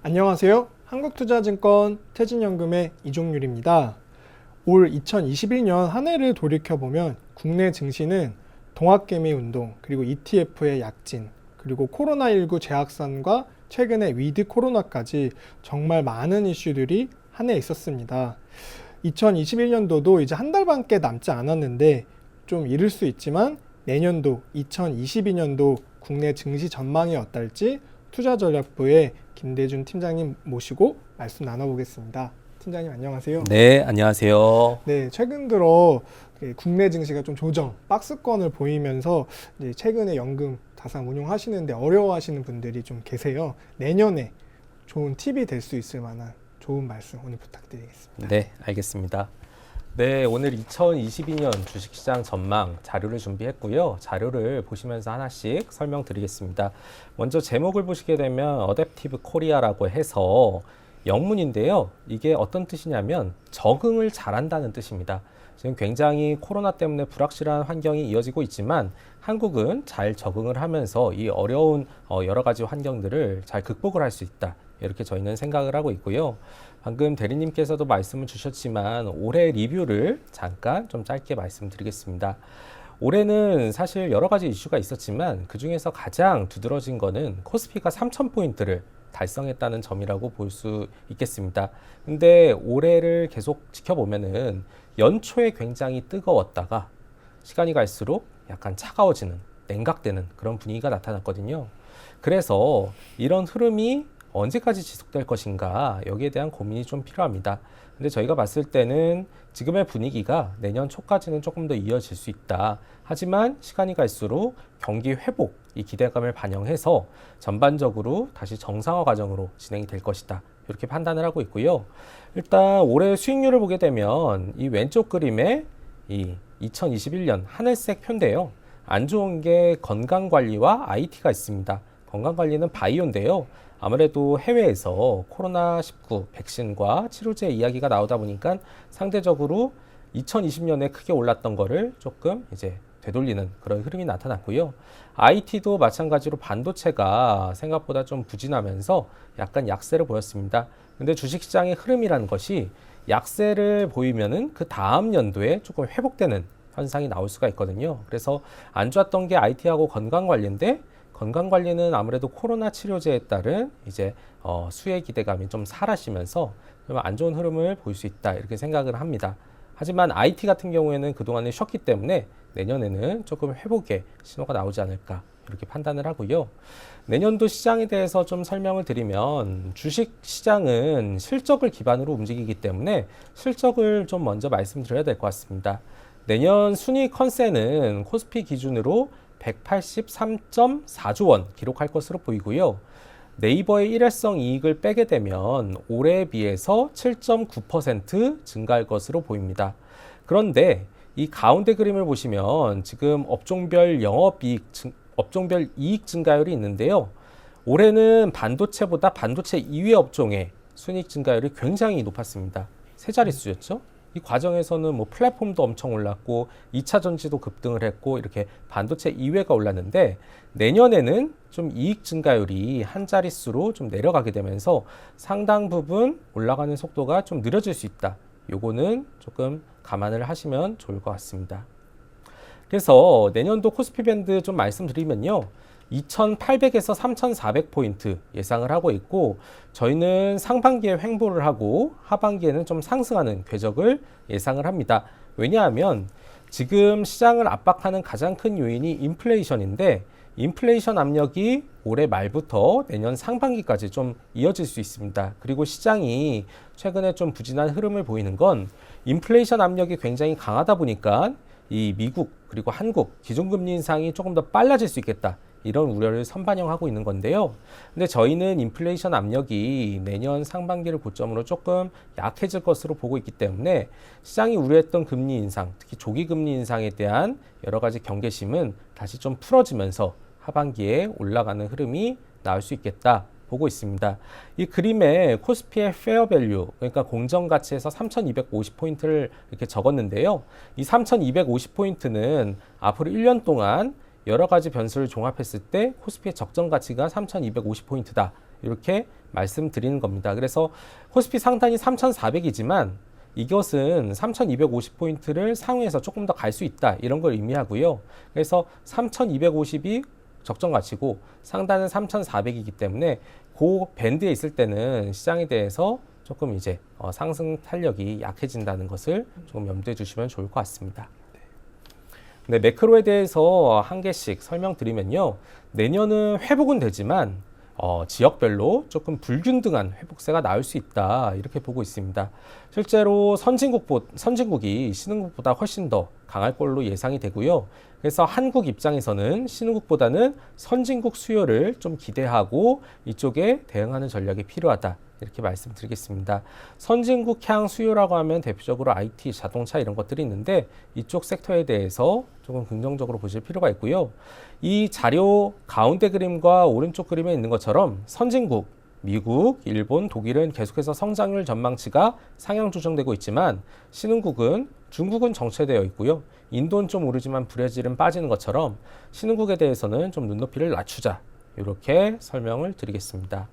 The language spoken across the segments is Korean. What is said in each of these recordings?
안녕하세요. 한국투자증권 태진연금의 이종률입니다. 올 2021년 한 해를 돌이켜보면 국내 증시는 동학개미 운동, 그리고 ETF의 약진, 그리고 코로나19 재확산과 최근에 위드 코로나까지 정말 많은 이슈들이 한 해 있었습니다. 2021년도도 이제 한 달밖에 남지 않았는데 좀 이를 수 있지만 내년도 2022년도 국내 증시 전망이 어떨지 투자전략부의 김대준 팀장님 모시고 말씀 나눠보겠습니다. 팀장님 안녕하세요. 네, 안녕하세요. 네, 최근 들어 국내 증시가 좀 조정, 박스권을 보이면서 이제 최근에 연금 자산 운용하시는데 어려워하시는 분들이 좀 계세요. 내년에 좋은 팁이 될 수 있을 만한 좋은 말씀 오늘 부탁드리겠습니다. 네, 알겠습니다. 네, 오늘 2022년 주식시장 전망 자료를 준비했고요. 자료를 보시면서 하나씩 설명드리겠습니다. 먼저 제목을 보시게 되면 어댑티브 코리아라고 해서 영문인데요. 이게 어떤 뜻이냐면 적응을 잘한다는 뜻입니다. 지금 굉장히 코로나 때문에 불확실한 환경이 이어지고 있지만 한국은 잘 적응을 하면서 이 어려운 여러 가지 환경들을 잘 극복을 할 수 있다. 이렇게 저희는 생각을 하고 있고요. 방금 대리님께서도 말씀을 주셨지만 올해 리뷰를 잠깐 좀 짧게 말씀드리겠습니다. 올해는 사실 여러 가지 이슈가 있었지만 그중에서 가장 두드러진 거는 코스피가 3,000포인트를 달성했다는 점이라고 볼 수 있겠습니다. 근데 올해를 계속 지켜보면은 연초에 굉장히 뜨거웠다가 시간이 갈수록 약간 차가워지는, 냉각되는 그런 분위기가 나타났거든요. 그래서 이런 흐름이 언제까지 지속될 것인가 여기에 대한 고민이 좀 필요합니다. 근데 저희가 봤을 때는 지금의 분위기가 내년 초까지는 조금 더 이어질 수 있다. 하지만 시간이 갈수록 경기 회복, 이 기대감을 반영해서 전반적으로 다시 정상화 과정으로 진행이 될 것이다. 이렇게 판단을 하고 있고요. 일단 올해 수익률을 보게 되면 이 왼쪽 그림에 이 2021년 하늘색 표인데요. 안 좋은 게 건강관리와 IT가 있습니다. 건강관리는 바이오인데요. 아무래도 해외에서 코로나19 백신과 치료제 이야기가 나오다 보니까 상대적으로 2020년에 크게 올랐던 거를 조금 이제 되돌리는 그런 흐름이 나타났고요. IT도 마찬가지로 반도체가 생각보다 좀 부진하면서 약간 약세를 보였습니다. 근데 주식시장의 흐름이라는 것이 약세를 보이면은 그 다음 연도에 조금 회복되는 현상이 나올 수가 있거든요. 그래서 안 좋았던 게 IT하고 건강관리인데 건강관리는 아무래도 코로나 치료제에 따른 이제 수혜 기대감이 좀 사라지면서 좀 안 좋은 흐름을 볼 수 있다 이렇게 생각을 합니다. 하지만 IT 같은 경우에는 그동안에 쉬었기 때문에 내년에는 조금 회복의 신호가 나오지 않을까 이렇게 판단을 하고요. 내년도 시장에 대해서 좀 설명을 드리면 주식 시장은 실적을 기반으로 움직이기 때문에 실적을 좀 먼저 말씀드려야 될 것 같습니다. 내년 순이익 컨센은 코스피 기준으로 183.4조 원 기록할 것으로 보이고요. 네이버의 일회성 이익을 빼게 되면 올해에 비해서 7.9% 증가할 것으로 보입니다. 그런데 이 가운데 그림을 보시면 지금 업종별 업종별 이익 증가율이 있는데요. 올해는 반도체보다 반도체 이외 업종의 순이익 증가율이 굉장히 높았습니다. 세 자릿수였죠. 이 과정에서는 뭐 플랫폼도 엄청 올랐고 2차 전지도 급등을 했고 이렇게 반도체 이외가 올랐는데 내년에는 좀 이익 증가율이 한 자릿수로 좀 내려가게 되면서 상당 부분 올라가는 속도가 좀 느려질 수 있다. 요거는 조금 감안을 하시면 좋을 것 같습니다. 그래서 내년도 코스피 밴드 좀 말씀드리면요. 2,800에서 3,400포인트 예상을 하고 있고 저희는 상반기에 횡보를 하고 하반기에는 좀 상승하는 궤적을 예상을 합니다. 왜냐하면 지금 시장을 압박하는 가장 큰 요인이 인플레이션인데 인플레이션 압력이 올해 말부터 내년 상반기까지 좀 이어질 수 있습니다. 그리고 시장이 최근에 좀 부진한 흐름을 보이는 건 인플레이션 압력이 굉장히 강하다 보니까 이 미국 그리고 한국 기준금리 인상이 조금 더 빨라질 수 있겠다. 이런 우려를 선반영하고 있는 건데요. 근데 저희는 인플레이션 압력이 내년 상반기를 고점으로 조금 약해질 것으로 보고 있기 때문에 시장이 우려했던 금리 인상, 특히 조기 금리 인상에 대한 여러 가지 경계심은 다시 좀 풀어지면서 하반기에 올라가는 흐름이 나올 수 있겠다 보고 있습니다. 이 그림에 코스피의 페어밸류, 그러니까 공정가치에서 3,250포인트를 이렇게 적었는데요. 이 3,250포인트는 앞으로 1년 동안 여러 가지 변수를 종합했을 때 코스피의 적정 가치가 3,250포인트다. 이렇게 말씀드리는 겁니다. 그래서 코스피 상단이 3,400이지만 이것은 3,250포인트를 상회해서 조금 더 갈 수 있다 이런 걸 의미하고요. 그래서 3,250이 적정 가치고 상단은 3,400이기 때문에 그 밴드에 있을 때는 시장에 대해서 조금 이제 상승 탄력이 약해진다는 것을 조금 염두에 두시면 좋을 것 같습니다. 네, 매크로에 대해서 한 개씩 설명드리면요. 내년은 회복은 되지만 지역별로 조금 불균등한 회복세가 나올 수 있다 이렇게 보고 있습니다. 실제로 선진국이 신흥국보다 훨씬 더 강할 걸로 예상이 되고요. 그래서 한국 입장에서는 신흥국보다는 선진국 수요를 좀 기대하고 이쪽에 대응하는 전략이 필요하다. 이렇게 말씀드리겠습니다. 선진국 향 수요라고 하면 대표적으로 IT, 자동차 이런 것들이 있는데 이쪽 섹터에 대해서 조금 긍정적으로 보실 필요가 있고요. 이 자료 가운데 그림과 오른쪽 그림에 있는 것처럼 선진국, 미국, 일본, 독일은 계속해서 성장률 전망치가 상향 조정되고 있지만 신흥국은 중국은 정체되어 있고요. 인도는 좀 오르지만 브라질은 빠지는 것처럼 신흥국에 대해서는 좀 눈높이를 낮추자 이렇게 설명을 드리겠습니다.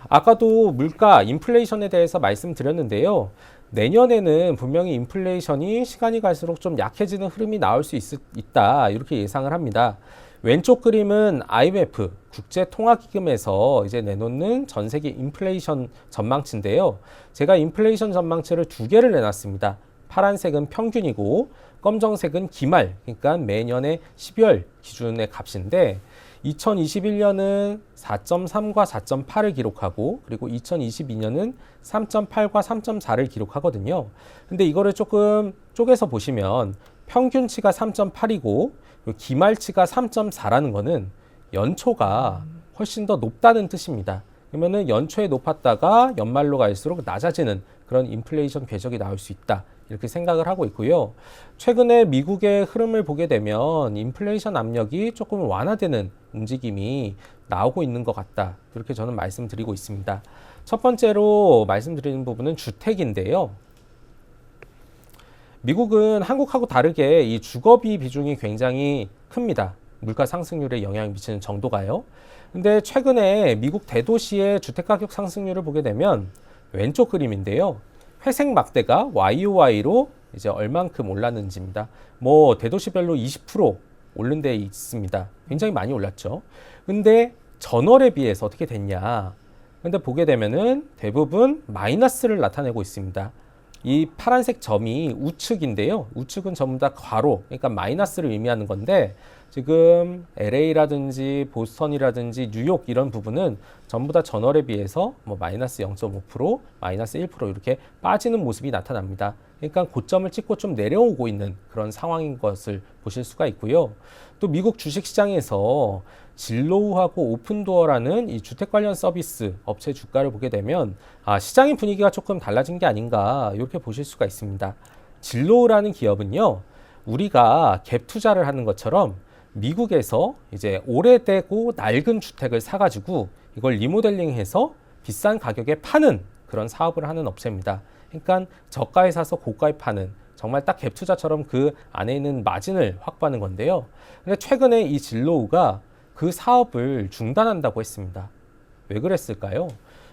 아까도 물가, 인플레이션에 대해서 말씀드렸는데요. 내년에는 분명히 인플레이션이 시간이 갈수록 좀 약해지는 흐름이 나올 수 있다. 이렇게 예상을 합니다. 왼쪽 그림은 IMF, 국제통화기금에서 이제 내놓는 전 세계 인플레이션 전망치인데요. 제가 인플레이션 전망치를 두 개를 내놨습니다. 파란색은 평균이고 검정색은 기말, 그러니까 매년의 12월 기준의 값인데 2021년은 4.3과 4.8을 기록하고 그리고 2022년은 3.8과 3.4를 기록하거든요. 근데 이거를 조금 쪼개서 보시면 평균치가 3.8이고 기말치가 3.4라는 거는 연초가 훨씬 더 높다는 뜻입니다. 그러면은 연초에 높았다가 연말로 갈수록 낮아지는 그런 인플레이션 궤적이 나올 수 있다. 이렇게 생각을 하고 있고요. 최근에 미국의 흐름을 보게 되면 인플레이션 압력이 조금 완화되는 움직임이 나오고 있는 것 같다. 이렇게 저는 말씀드리고 있습니다. 첫 번째로 말씀드리는 부분은 주택인데요. 미국은 한국하고 다르게 이 주거비 비중이 굉장히 큽니다. 물가 상승률에 영향을 미치는 정도가요. 근데 최근에 미국 대도시의 주택가격 상승률을 보게 되면 왼쪽 그림인데요. 회색 막대가 YOY로 이제 얼만큼 올랐는지입니다. 뭐 대도시별로 20% 오른 데 있습니다. 굉장히 많이 올랐죠. 근데 전월에 비해서 어떻게 됐냐? 근데 보게 되면은 대부분 마이너스를 나타내고 있습니다. 이 파란색 점이 우측인데요. 우측은 전부 다 괄호, 그러니까 마이너스를 의미하는 건데 지금 LA라든지 보스턴이라든지 뉴욕 이런 부분은 전부 다 전월에 비해서 뭐 마이너스 0.5%, 마이너스 1% 이렇게 빠지는 모습이 나타납니다. 그러니까 고점을 찍고 좀 내려오고 있는 그런 상황인 것을 보실 수가 있고요. 또 미국 주식시장에서 진로우하고 오픈도어라는 이 주택 관련 서비스 업체 주가를 보게 되면 시장의 분위기가 조금 달라진 게 아닌가 이렇게 보실 수가 있습니다. 진로우라는 기업은요. 우리가 갭 투자를 하는 것처럼 미국에서 이제 오래되고 낡은 주택을 사가지고 이걸 리모델링해서 비싼 가격에 파는 그런 사업을 하는 업체입니다. 그러니까 저가에 사서 고가에 파는 정말 딱 갭 투자처럼 그 안에 있는 마진을 확보하는 건데요. 근데 최근에 이 진로우가 그 사업을 중단한다고 했습니다. 왜 그랬을까요?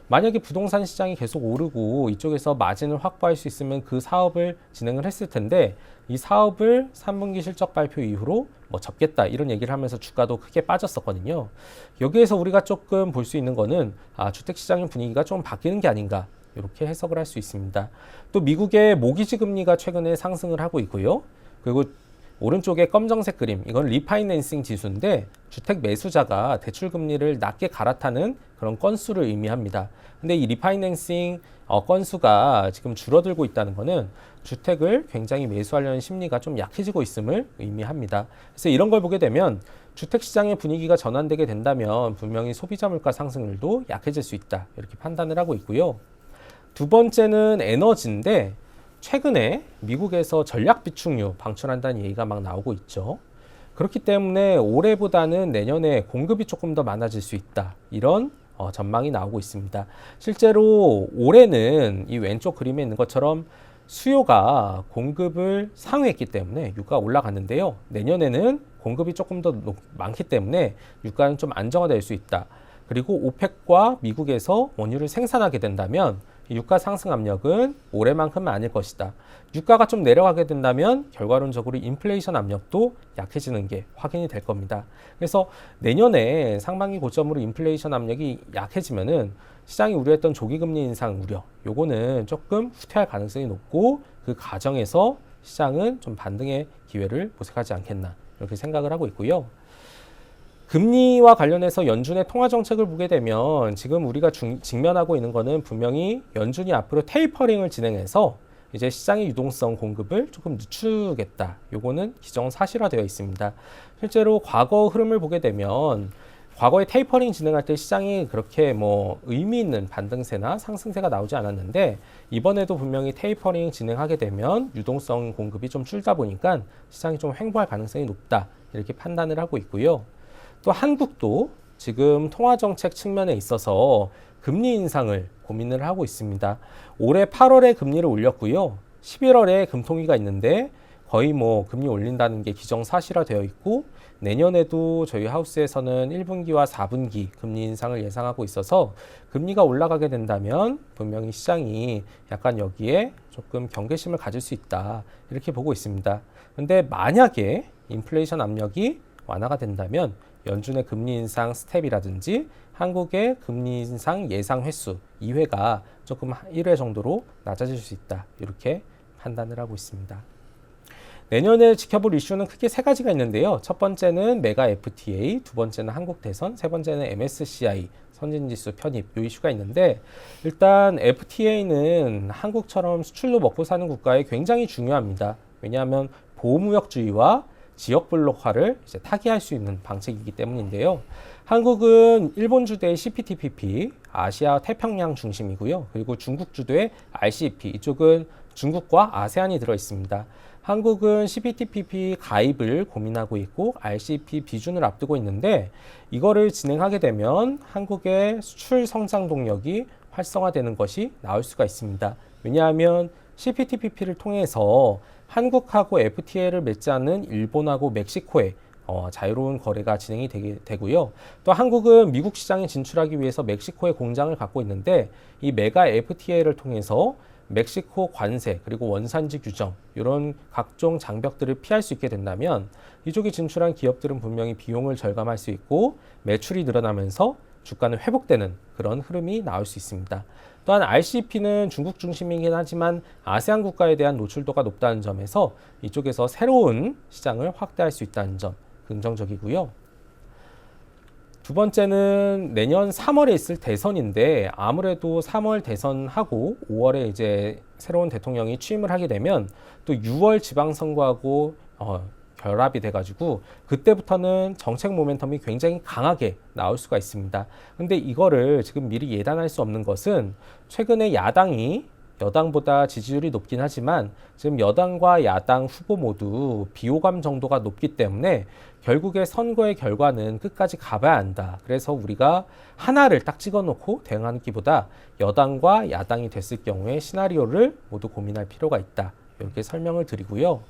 만약에 부동산 시장이 계속 오르고 이쪽에서 마진을 확보할 수 있으면 그 사업을 진행을 했을 텐데 이 사업을 3분기 실적 발표 이후로 뭐 접겠다 이런 얘기를 하면서 주가도 크게 빠졌었거든요. 여기에서 우리가 조금 볼 수 있는 거는 주택시장의 분위기가 좀 바뀌는 게 아닌가 이렇게 해석을 할 수 있습니다. 또 미국의 모기지 금리가 최근에 상승을 하고 있고요. 그리고 오른쪽에 검정색 그림, 이건 리파이낸싱 지수인데 주택 매수자가 대출 금리를 낮게 갈아타는 그런 건수를 의미합니다. 근데 이 리파이낸싱 건수가 지금 줄어들고 있다는 것은 주택을 굉장히 매수하려는 심리가 좀 약해지고 있음을 의미합니다. 그래서 이런 걸 보게 되면 주택 시장의 분위기가 전환되게 된다면 분명히 소비자 물가 상승률도 약해질 수 있다. 이렇게 판단을 하고 있고요. 두 번째는 에너지인데 최근에 미국에서 전략 비축유 방출한다는 얘기가 막 나오고 있죠. 그렇기 때문에 올해보다는 내년에 공급이 조금 더 많아질 수 있다. 이런 전망이 나오고 있습니다. 실제로 올해는 이 왼쪽 그림에 있는 것처럼 수요가 공급을 상회했기 때문에 유가가 올라갔는데요. 내년에는 공급이 조금 더 많기 때문에 유가는 좀 안정화될 수 있다. 그리고 오펙과 미국에서 원유를 생산하게 된다면 유가 상승 압력은 올해만큼은 아닐 것이다. 유가가 좀 내려가게 된다면 결과론적으로 인플레이션 압력도 약해지는 게 확인이 될 겁니다. 그래서 내년에 상반기 고점으로 인플레이션 압력이 약해지면은 시장이 우려했던 조기금리 인상 우려, 요거는 조금 후퇴할 가능성이 높고 그 과정에서 시장은 좀 반등의 기회를 모색하지 않겠나 이렇게 생각을 하고 있고요. 금리와 관련해서 연준의 통화 정책을 보게 되면 지금 우리가 직면하고 있는 거는 분명히 연준이 앞으로 테이퍼링을 진행해서 이제 시장의 유동성 공급을 조금 늦추겠다. 요거는 기정사실화되어 있습니다. 실제로 과거 흐름을 보게 되면 과거에 테이퍼링 진행할 때 시장이 그렇게 뭐 의미 있는 반등세나 상승세가 나오지 않았는데 이번에도 분명히 테이퍼링 진행하게 되면 유동성 공급이 좀 줄다 보니까 시장이 좀 횡보할 가능성이 높다. 이렇게 판단을 하고 있고요. 또 한국도 지금 통화정책 측면에 있어서 금리 인상을 고민을 하고 있습니다. 올해 8월에 금리를 올렸고요. 11월에 금통위가 있는데 거의 뭐 금리 올린다는 게 기정사실화되어 있고 내년에도 저희 하우스에서는 1분기와 4분기 금리 인상을 예상하고 있어서 금리가 올라가게 된다면 분명히 시장이 약간 여기에 조금 경계심을 가질 수 있다. 이렇게 보고 있습니다. 근데 만약에 인플레이션 압력이 완화가 된다면 연준의 금리 인상 스텝이라든지 한국의 금리 인상 예상 횟수 2회가 조금 1회 정도로 낮아질 수 있다. 이렇게 판단을 하고 있습니다. 내년에 지켜볼 이슈는 크게 세 가지가 있는데요. 첫 번째는 메가 FTA, 두 번째는 한국 대선, 세 번째는 MSCI 선진지수 편입 이 이슈가 있는데 일단 FTA는 한국처럼 수출로 먹고 사는 국가에 굉장히 중요합니다. 왜냐하면 보호무역주의와 지역 블록화를 이제 타개할 수 있는 방책이기 때문인데요. 한국은 일본 주도의 CPTPP, 아시아 태평양 중심이고요. 그리고 중국 주도의 RCEP, 이쪽은 중국과 아세안이 들어 있습니다. 한국은 CPTPP 가입을 고민하고 있고 RCEP 비준을 앞두고 있는데 이거를 진행하게 되면 한국의 수출 성장 동력이 활성화되는 것이 나올 수가 있습니다. 왜냐하면 CPTPP를 통해서 한국하고 FTA를 맺지 않는 일본하고 멕시코의 자유로운 거래가 진행이 되고요. 또 한국은 미국 시장에 진출하기 위해서 멕시코에 공장을 갖고 있는데 이 메가 FTA를 통해서 멕시코 관세 그리고 원산지 규정 이런 각종 장벽들을 피할 수 있게 된다면 이쪽에 진출한 기업들은 분명히 비용을 절감할 수 있고 매출이 늘어나면서 주가는 회복되는 그런 흐름이 나올 수 있습니다. 또한 RCEP는 중국 중심이긴 하지만 아세안 국가에 대한 노출도가 높다는 점에서 이쪽에서 새로운 시장을 확대할 수 있다는 점 긍정적이고요. 두 번째는 내년 3월에 있을 대선인데 아무래도 3월 대선하고 5월에 이제 새로운 대통령이 취임을 하게 되면 또 6월 지방선거하고 결합이 돼가지고 그때부터는 정책 모멘텀이 굉장히 강하게 나올 수가 있습니다. 근데 이거를 지금 미리 예단할 수 없는 것은 최근에 야당이 여당보다 지지율이 높긴 하지만 지금 여당과 야당 후보 모두 비호감 정도가 높기 때문에 결국에 선거의 결과는 끝까지 가봐야 한다. 그래서 우리가 하나를 딱 찍어놓고 대응하는 기보다 여당과 야당이 됐을 경우에 시나리오를 모두 고민할 필요가 있다. 이렇게 설명을 드리고요.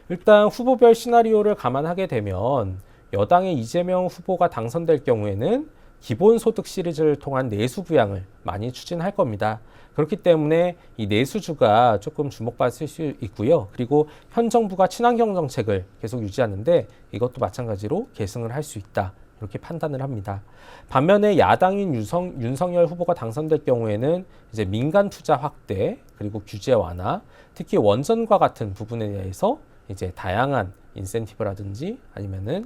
일단 후보별 시나리오를 감안하게 되면 여당의 이재명 후보가 당선될 경우에는 기본소득 시리즈를 통한 내수 부양을 많이 추진할 겁니다. 그렇기 때문에 이 내수주가 조금 주목받을 수 있고요. 그리고 현 정부가 친환경 정책을 계속 유지하는데 이것도 마찬가지로 계승을 할 수 있다. 이렇게 판단을 합니다. 반면에 야당인 윤석열 후보가 당선될 경우에는 이제 민간 투자 확대 그리고 규제 완화, 특히 원전과 같은 부분에 대해서 이제 다양한 인센티브라든지 아니면은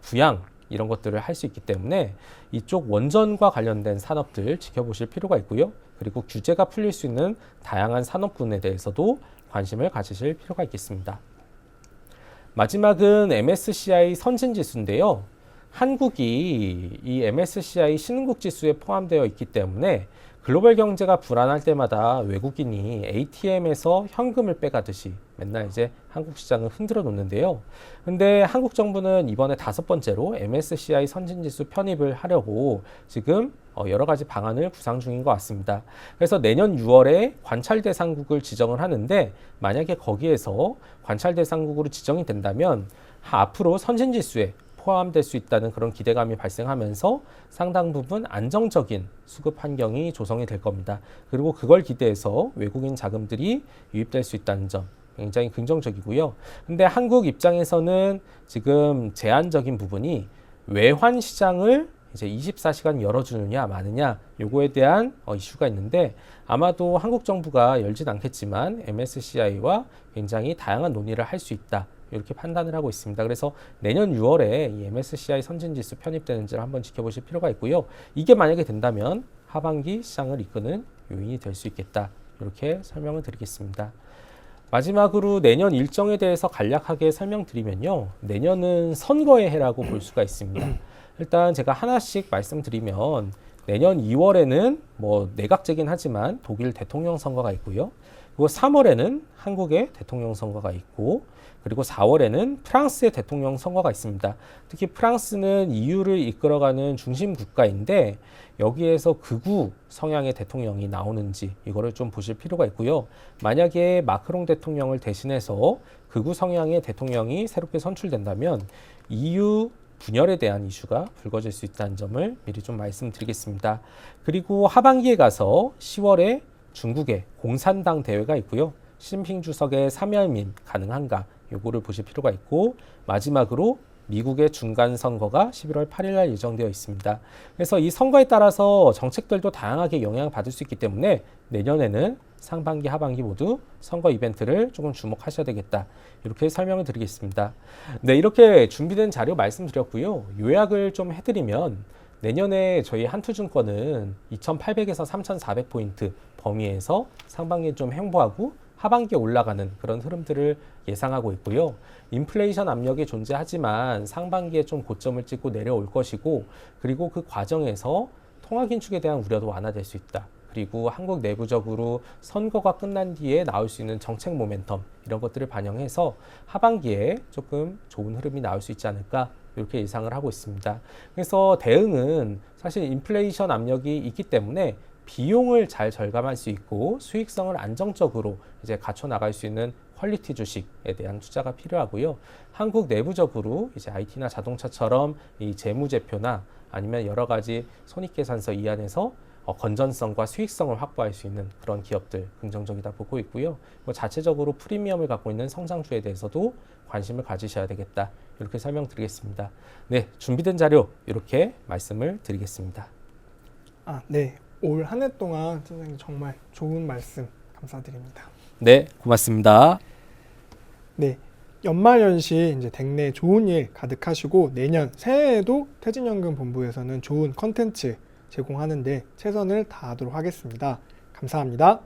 부양 이런 것들을 할 수 있기 때문에 이쪽 원전과 관련된 산업들 지켜보실 필요가 있고요. 그리고 규제가 풀릴 수 있는 다양한 산업군에 대해서도 관심을 가지실 필요가 있겠습니다. 마지막은 MSCI 선진지수인데요. 한국이 이 MSCI 신흥국 지수에 포함되어 있기 때문에 글로벌 경제가 불안할 때마다 외국인이 ATM에서 현금을 빼가듯이 맨날 이제 한국 시장을 흔들어 놓는데요. 근데 한국 정부는 이번에 5번째로 MSCI 선진지수 편입을 하려고 지금 여러 가지 방안을 구상 중인 것 같습니다. 그래서 내년 6월에 관찰 대상국을 지정을 하는데 만약에 거기에서 관찰 대상국으로 지정이 된다면 앞으로 선진지수에 포함될 수 있다는 그런 기대감이 발생하면서 상당 부분 안정적인 수급 환경이 조성이 될 겁니다. 그리고 그걸 기대해서 외국인 자금들이 유입될 수 있다는 점 굉장히 긍정적이고요. 근데 한국 입장에서는 지금 제한적인 부분이 외환 시장을 이제 24시간 열어주느냐 마느냐 요거에 대한 이슈가 있는데 아마도 한국 정부가 열진 않겠지만 MSCI와 굉장히 다양한 논의를 할 수 있다. 이렇게 판단을 하고 있습니다. 그래서 내년 6월에 이 MSCI 선진지수 편입되는지를 한번 지켜보실 필요가 있고요. 이게 만약에 된다면 하반기 시장을 이끄는 요인이 될 수 있겠다. 이렇게 설명을 드리겠습니다. 마지막으로 내년 일정에 대해서 간략하게 설명드리면요. 내년은 선거의 해라고 볼 수가 있습니다. 일단 제가 하나씩 말씀드리면 내년 2월에는 뭐 내각제긴 하지만 독일 대통령 선거가 있고요. 그리고 3월에는 한국의 대통령 선거가 있고 그리고 4월에는 프랑스의 대통령 선거가 있습니다. 특히 프랑스는 EU를 이끌어가는 중심 국가인데 여기에서 극우 성향의 대통령이 나오는지 이거를 좀 보실 필요가 있고요. 만약에 마크롱 대통령을 대신해서 극우 성향의 대통령이 새롭게 선출된다면 EU 분열에 대한 이슈가 불거질 수 있다는 점을 미리 좀 말씀드리겠습니다. 그리고 하반기에 가서 10월에 중국의 공산당 대회가 있고요. 시진핑 주석의 사면민 가능한가 요거를 보실 필요가 있고 마지막으로 미국의 중간 선거가 11월 8일 날 예정되어 있습니다. 그래서 이 선거에 따라서 정책들도 다양하게 영향을 받을 수 있기 때문에 내년에는 상반기, 하반기 모두 선거 이벤트를 조금 주목하셔야 되겠다. 이렇게 설명을 드리겠습니다. 네, 이렇게 준비된 자료 말씀드렸고요. 요약을 좀 해드리면 내년에 저희 한투증권은 2,800에서 3,400포인트 범위에서 상반기에 좀 횡보하고 하반기에 올라가는 그런 흐름들을 예상하고 있고요. 인플레이션 압력이 존재하지만 상반기에 좀 고점을 찍고 내려올 것이고 그리고 그 과정에서 통화 긴축에 대한 우려도 완화될 수 있다. 그리고 한국 내부적으로 선거가 끝난 뒤에 나올 수 있는 정책 모멘텀 이런 것들을 반영해서 하반기에 조금 좋은 흐름이 나올 수 있지 않을까 이렇게 예상을 하고 있습니다. 그래서 대응은 사실 인플레이션 압력이 있기 때문에 비용을 잘 절감할 수 있고 수익성을 안정적으로 이제 갖춰 나갈 수 있는 퀄리티 주식에 대한 투자가 필요하고요. 한국 내부적으로 이제 IT나 자동차처럼 이 재무제표나 아니면 여러 가지 손익계산서 이 안에서 건전성과 수익성을 확보할 수 있는 그런 기업들 긍정적이다 보고 있고요. 자체적으로 프리미엄을 갖고 있는 성장주에 대해서도 관심을 가지셔야 되겠다. 이렇게 설명드리겠습니다. 네, 준비된 자료 이렇게 말씀을 드리겠습니다. 네. 올 한 해 동안 선생님 정말 좋은 말씀 감사드립니다. 네, 고맙습니다. 네. 연말연시 이제 댁내 좋은 일 가득하시고 내년 새해에도 퇴직연금 본부에서는 좋은 컨텐츠 제공하는데 최선을 다하도록 하겠습니다. 감사합니다.